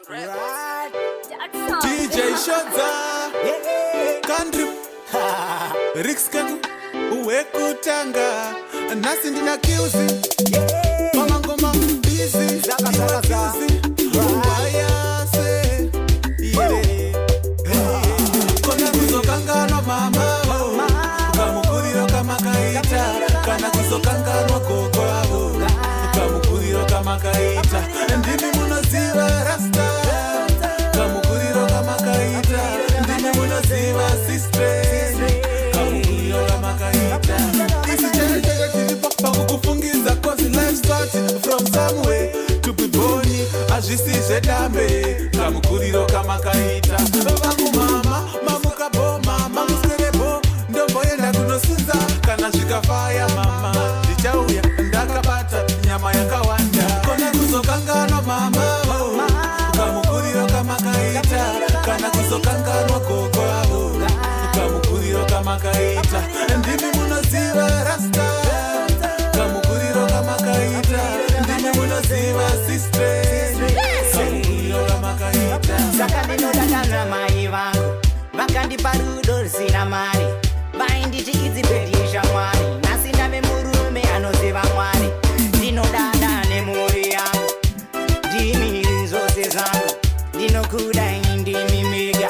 Right. DJ Shadza, Country, Rix Kagu, Uwekutanga, Nasi ndina kiuzi, Mama ngoma busy, Uwayase, Kona kuzokanga no mama, Ukamukuriro kama kaita, Kana kuzokanga no koko, Ukamukuriro kama kaita, Ndimi munoziwa rasta, Ukamukuriro kama kaita, Ndimi munoziwa sistre, Ukamukuriro kama kaita. Isi chega tilipa, pakukufungiza cause life started from somewhere. To be born, ajisije dame, Ukamukuriro kama kaita. Vaku mama, mamuka bo mama, muskerebo, ndombo yenda kunosunza, kana shikafaya mama, lichauya, ndakabata, nyama yakawanda. Kona kuzokanga no mama, Ukamukuriro kama kaita, kana kuzokanga no koko abo, Ukamukuriro kama kaita, ndimi munoziwa rasta, Ukamukuriro kama kaita, ndimi munoziwa sistre, Ukamukuriro kama kaita. Saka neno dadana mai vangu vakandi parudo sina mari vainditi idzipedisha mwari nasi ndave murume anoziva mwari ndinodada nemuri yangu ndimi zose zangu ndinokuda indimi mega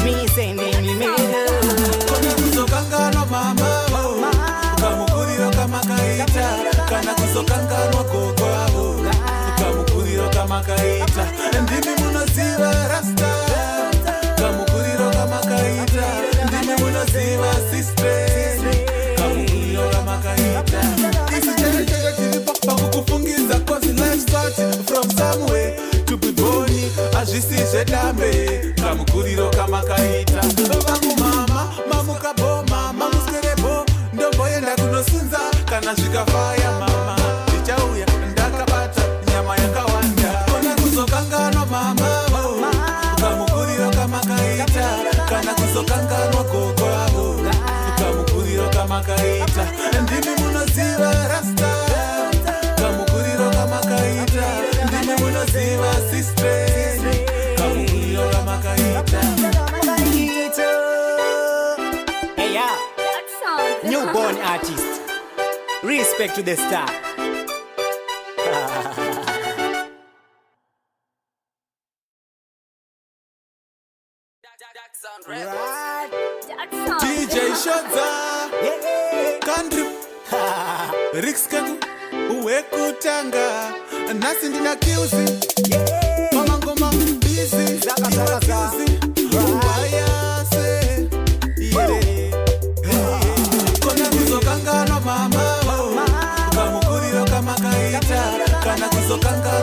mise ndimi mega. Kona kuzokanga no mama, Ukamukuriro kama kaita, kana kuzokanga no koko abo, Ukamukuriro kama kaita, ndimi munoziwa rasta, Ukamukuriro kama kaita, ndimi munoziwa sistre, Ukamukuriro kama kaita. Isi chega tilipa, pakukufungiza cause life started from somewhere. To be born, ajisije dame, Ukamukuriro kama kaita. Vaku mama, mamuka bo mama, muskerebo, ndombo yenda kunosunza, kana shikafaya mama, lichauya, ndakabata, nyama yakawanda. Kona kuzokanga no mama, Ukamukuriro kama kaita, kana kuzokanga no koko abo, Ukamukuriro kama kaita, ndimi munoziwa rasta, Ukamukuriro kama kaita, ndimi munoziwa sistre, Ukamukuriro kama kaita. Hey yeah, newborn artist, respect to the star. Right. DJ Shadza, Country, Rix Kagu, Uwekutanga, Nasi ndina kiuzi, Mama ngoma busy, Uwayase, Kona kuzokanga no mama, Ukamukuriro kama kaita, kana kuzokanga